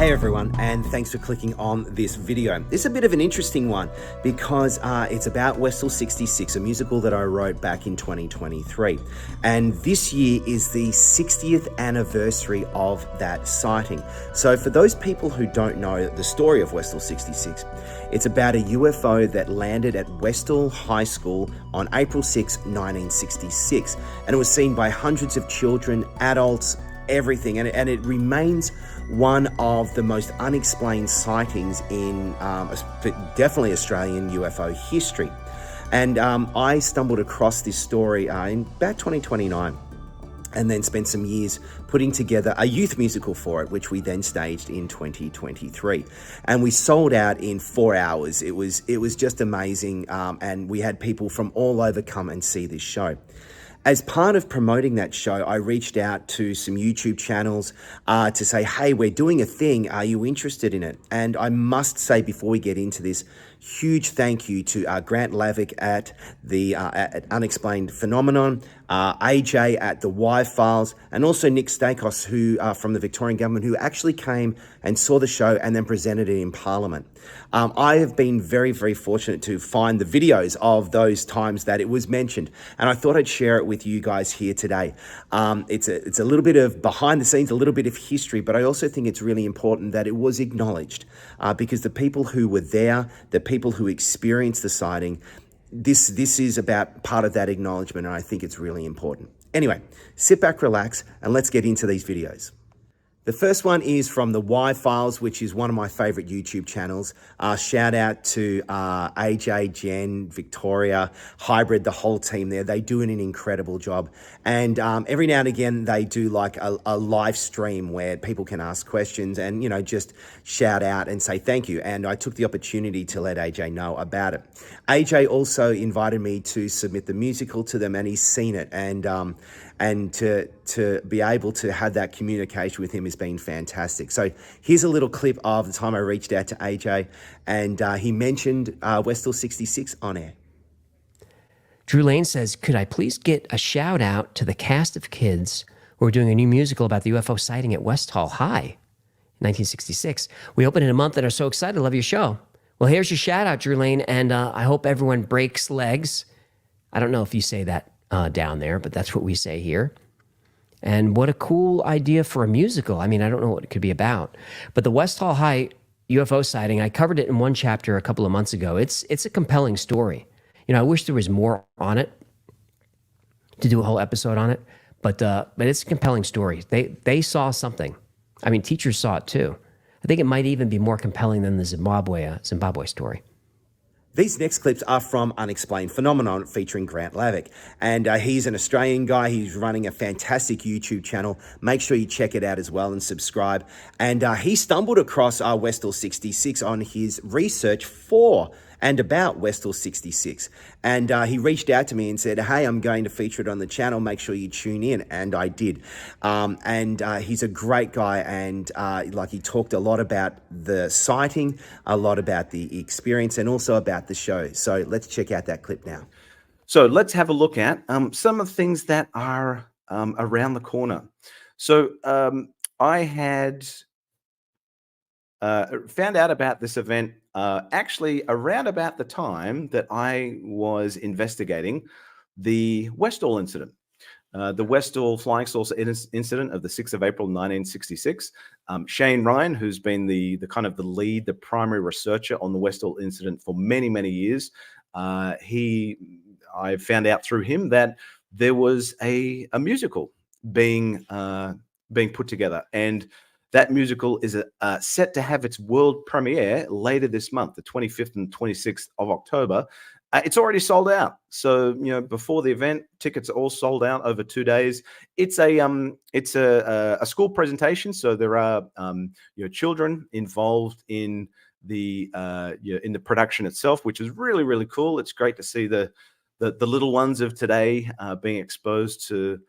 Hey everyone, and thanks for clicking on this video. This is a bit of an interesting one because it's about Westall 66, a musical that I wrote back in 2023. And this year is the 60th anniversary of that sighting. So for those people who don't know the story of Westall 66, it's about a UFO that landed at Westall High School on April 6, 1966. And it was seen by hundreds of children, adults, everything, and it remains one of the most unexplained sightings in definitely Australian UFO history. And I stumbled across this story in about 2029 and then spent some years putting together a youth musical for it, which we then staged in 2023. And we sold out in 4 hours. It was just amazing, and we had people from all over come and see this show. As part of promoting that show, I reached out to some YouTube channels to say, hey, we're doing a thing. Are you interested in it? And I must say, before we get into this, huge thank you to Grant Lavick at the at Unexplained Phenomenon, AJ at the Y Files, and also Nick Stakos, who from the Victorian government, who actually came and saw the show and then presented it in Parliament. I have been very, very fortunate to find the videos of those times that it was mentioned, and I thought I'd share it with you guys here today. It's a little bit of behind the scenes, a little bit of history, but I also think it's really important that it was acknowledged because the people who were there, the people who experienced the sighting, this is about part of that acknowledgement, and I think it's really important. Anyway, sit back, relax, and let's get into these videos. The first one is from the Y Files, which is one of my favorite YouTube channels. Shout out to AJ, Jen, Victoria, Hybrid, the whole team there. They do an incredible job. And every now and again, they do like a live stream where people can ask questions and, you know, just shout out and say thank you. And I took the opportunity to let AJ know about it. AJ also invited me to submit the musical to them, and he's seen it. And to be able to have that communication with him has been fantastic. So here's a little clip of the time I reached out to AJ, and he mentioned Westall 66 on air. Drew Lane says, could I please get a shout out to the cast of kids who are doing a new musical about the UFO sighting at Westall High, 1966. We opened in a month and are so excited. Love your show. Well, here's your shout out, Drew Lane, and I hope everyone breaks legs. I don't know if you say that down there, but that's what we say here. And what a cool idea for a musical. I mean, I don't know what it could be about, but the Westall High UFO sighting, I covered it in one chapter a couple of months ago. It's a compelling story. You know, I wish there was more on it to do a whole episode on it, but it's a compelling story. They saw something. I mean, teachers saw it too. I think it might even be more compelling than the Zimbabwe story. These next clips are from Unexplained Phenomenon featuring Grant Lavick. And he's an Australian guy. He's running a fantastic YouTube channel. Make sure you check it out as well and subscribe. And he stumbled across Westall 66 on his research for and about Westall 66. And he reached out to me and said, hey, I'm going to feature it on the channel. Make sure you tune in. And I did. He's a great guy. And he talked a lot about the sighting, a lot about the experience, and also about the show. So let's check out that clip now. So let's have a look at some of the things that are around the corner. So I had found out about this event actually around about the time that I was investigating the Westall incident. The Westall flying saucer incident of the 6th of April, 1966. Shane Ryan, who's been the kind of the lead, the primary researcher on the Westall incident for many, many years, I found out through him that there was a musical being put together, and that musical is set to have its world premiere later this month, the 25th and 26th of October. It's already sold out. So, you know, before the event, tickets are all sold out over 2 days. It's a school presentation. So there are children involved in the production itself, which is really, really cool. It's great to see the little ones of today being exposed to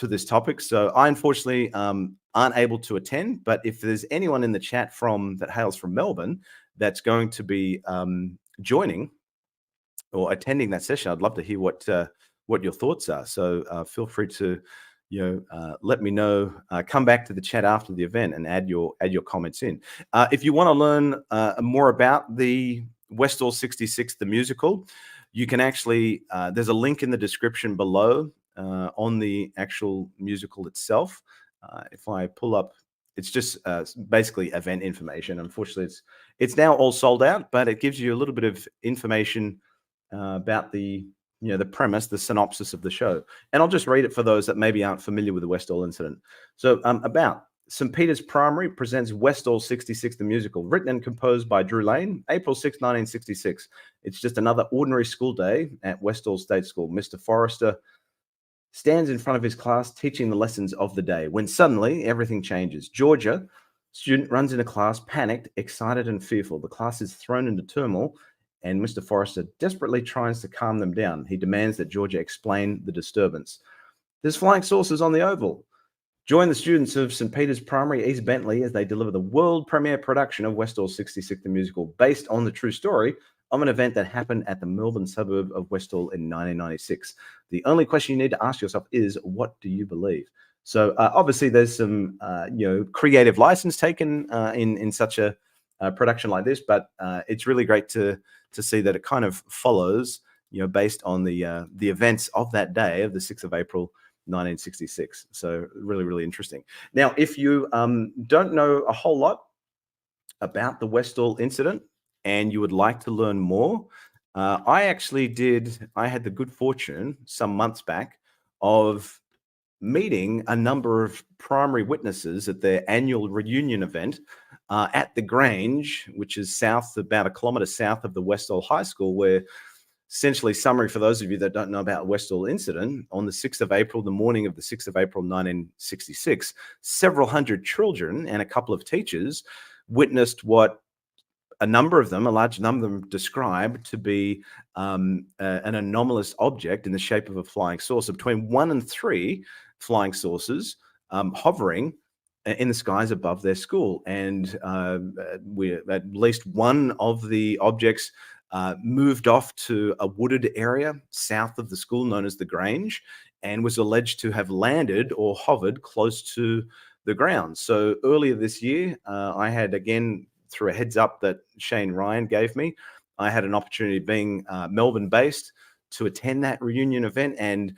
this topic. So I unfortunately aren't able to attend, but if there's anyone in the chat that hails from Melbourne that's going to be joining or attending that session, I'd love to hear what your thoughts are. So feel free to let me know. Come back to the chat after the event and add your comments in. If you want to learn more about the Westall 66, the musical, you can actually, there's a link in the description below on the actual musical itself. If I pull up, it's just basically event information. Unfortunately, it's now all sold out, but it gives you a little bit of information about the the premise, the synopsis of the show. And I'll just read it for those that maybe aren't familiar with the Westall incident. So about St. Peter's Primary presents Westall 66, the musical, written and composed by Drew Lane, April 6, 1966. It's just another ordinary school day at Westall State School. Mr. Forrester stands in front of his class teaching the lessons of the day when suddenly everything changes. Georgia, student, runs into class, panicked, excited, and fearful. The class is thrown into turmoil, and Mr. Forrester desperately tries to calm them down. He demands that Georgia explain the disturbance. There's flying saucers on the Oval. Join the students of St. Peter's Primary, East Bentley, as they deliver the world premiere production of Westall 66, the musical, based on the true story of an event that happened at the Melbourne suburb of Westall in 1996. The only question you need to ask yourself is, what do you believe? So obviously there's some creative license taken in such a production like this, but it's really great to see that it kind of follows, based on the events of that day of the 6th of April, 1966. So really, really interesting. Now, if you don't know a whole lot about the Westall incident and you would like to learn more, I had the good fortune some months back of meeting a number of primary witnesses at their annual reunion event at the Grange, which is about a kilometre south of the Westall High School, where essentially, summary for those of you that don't know about Westall incident, on the 6th of April, the morning of the 6th of April, 1966, several hundred children and a couple of teachers witnessed what a large number of them described to be an anomalous object in the shape of a flying saucer, between 1 and 3 flying saucers hovering in the skies above their school. And at least one of the objects moved off to a wooded area south of the school known as the Grange, and was alleged to have landed or hovered close to the ground. So earlier this year, I had, again, through a heads up that Shane Ryan gave me, I had an opportunity, being Melbourne-based, to attend that reunion event, and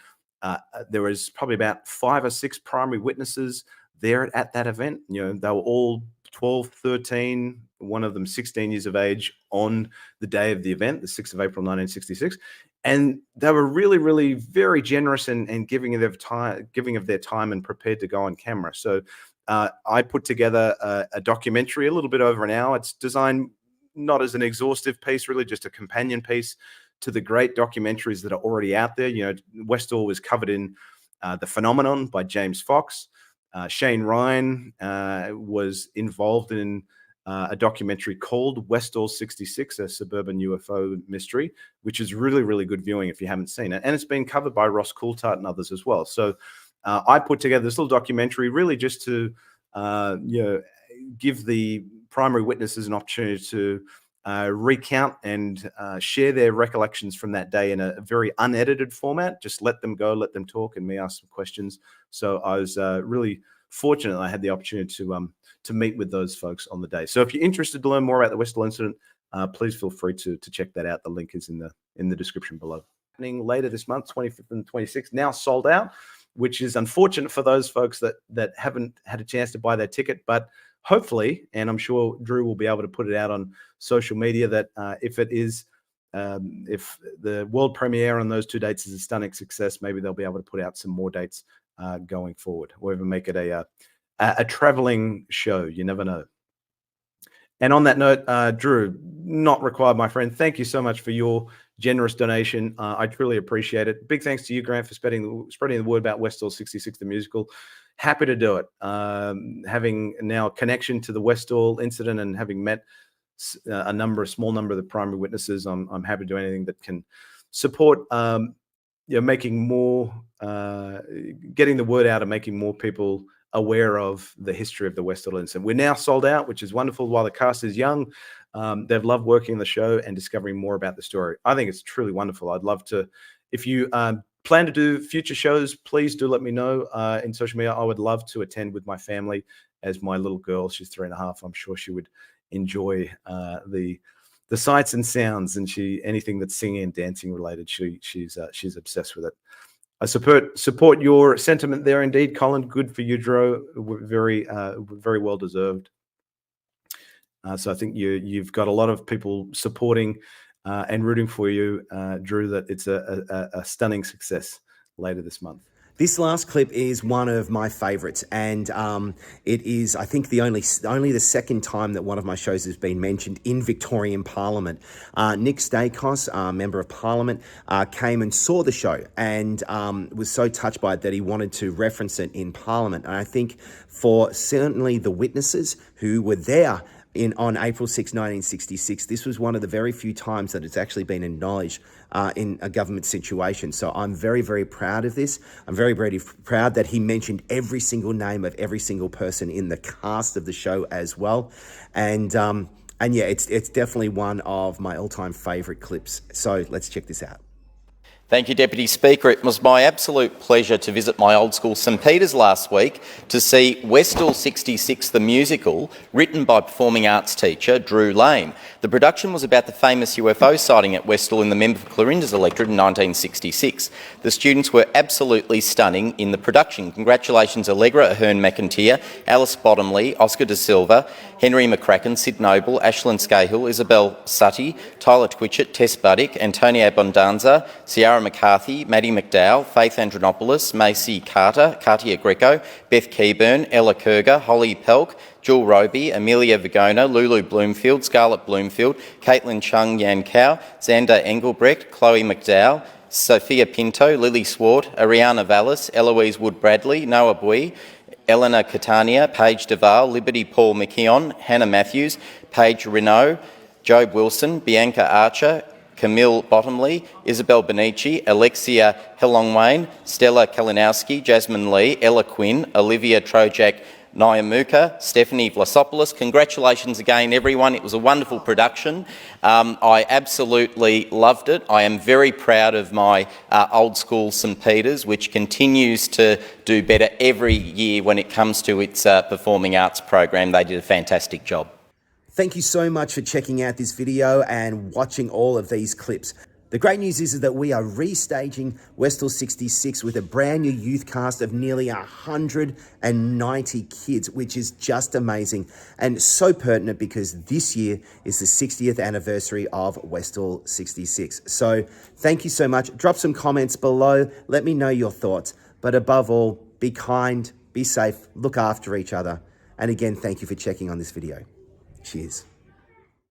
there was probably about 5 or 6 primary witnesses there at that event. They were all 12, 13, one of them 16 years of age on the day of the event, the 6th of April, 1966. And they were really, really very generous and giving of their time and prepared to go on camera. So I put together a documentary, a little bit over an hour. It's designed not as an exhaustive piece, really just a companion piece to the great documentaries that are already out there. Westall was covered in The Phenomenon by James Fox. Shane Ryan was involved in a documentary called Westall 66, a suburban UFO mystery, which is really, really good viewing if you haven't seen it. And it's been covered by Ross Coulthart and others as well. So I put together this little documentary really just to give the primary witnesses an opportunity to recount and share their recollections from that day in a very unedited format. Just let them go, let them talk, and me ask some questions. So I was really fortunate I had the opportunity to meet with those folks on the day. So if you're interested to learn more about the Westall incident, please feel free to check that out. The link is in the description below. Happening later this month, 25th and 26th, now sold out, which is unfortunate for those folks that haven't had a chance to buy their ticket. But hopefully, and I'm sure Drew will be able to put it out on social media, that if the world premiere on those 2 dates is a stunning success, maybe they'll be able to put out some more dates going forward, or even make it a traveling show. You never know. And on that note, Drew, not required, my friend. Thank you so much for your generous donation. I truly appreciate it. Big thanks to you, Grant, for spreading the word about Westall 66, the musical. Happy to do it. Having now a connection to the Westall incident and having met a small number of the primary witnesses, I'm happy to do anything that can support making more, getting the word out and making more people aware of the history of the Westall incident. We're now sold out, which is wonderful. While the cast is young, they've loved working the show and discovering more about the story. I think it's truly wonderful. I'd love to, if you plan to do future shows, please do let me know in social media. I would love to attend with my family. As my little girl, she's 3.5. I'm sure she would enjoy the sights and sounds, and anything that's singing and dancing related. She's obsessed with it. I support your sentiment there, indeed, Colin. Good for you, Drew. Very well deserved. So I think you've got a lot of people supporting and rooting for you, Drew. That it's a stunning success later this month. This last clip is one of my favorites, and it is, I think, only the second time that one of my shows has been mentioned in Victorian Parliament. Nick Stakos, Member of Parliament, came and saw the show and was so touched by it that he wanted to reference it in Parliament. And I think for certainly the witnesses who were there on April 6, 1966, this was one of the very few times that it's actually been acknowledged in a government situation. So I'm very, very proud of this. I'm very, very proud that he mentioned every single name of every single person in the cast of the show as well. And yeah, it's definitely one of my all-time favourite clips. So let's check this out. Thank you, Deputy Speaker. It was my absolute pleasure to visit my old school St Peter's last week to see Westall 66, the musical, written by performing arts teacher Drew Lane. The production was about the famous UFO sighting at Westall in the member for Clarinda's electorate in 1966. The students were absolutely stunning in the production. Congratulations Allegra Ahern McIntyre, Alice Bottomley, Oscar De Silva, Henry McCracken, Sid Noble, Ashlyn Scahill, Isabel Sutty, Tyler Twitchett, Tess Buddick, Antonio Bondanza, Ciara McCarthy, Maddie McDowell, Faith Andronopoulos, Macy Carter, Katia Greco, Beth Keyburn, Ella Kerger, Holly Pelk, Jewel Roby, Amelia Vigona, Lulu Bloomfield, Scarlett Bloomfield, Caitlin Chung Yan Cow, Xander Engelbrecht, Chloe McDowell, Sophia Pinto, Lily Swart, Ariana Vallis, Eloise Wood-Bradley, Noah Bui, Eleanor Catania, Paige Duval, Liberty Paul McKeon, Hannah Matthews, Paige Renault, Job Wilson, Bianca Archer, Camille Bottomley, Isabel Benici, Alexia Hellongwain, Stella Kalinowski, Jasmine Lee, Ella Quinn, Olivia Trojak Nyamuka, Stephanie Vlasopoulos. Congratulations again, everyone. It was a wonderful production. I absolutely loved it. I am very proud of my old school St Peter's, which continues to do better every year when it comes to its performing arts program. They did a fantastic job. Thank you so much for checking out this video and watching all of these clips. The great news is that we are restaging Westall 66 with a brand new youth cast of nearly 190 kids, which is just amazing and so pertinent because this year is the 60th anniversary of Westall 66. So thank you so much. Drop some comments below. Let me know your thoughts. But above all, be kind, be safe, look after each other. And again, thank you for checking on this video. Cheers.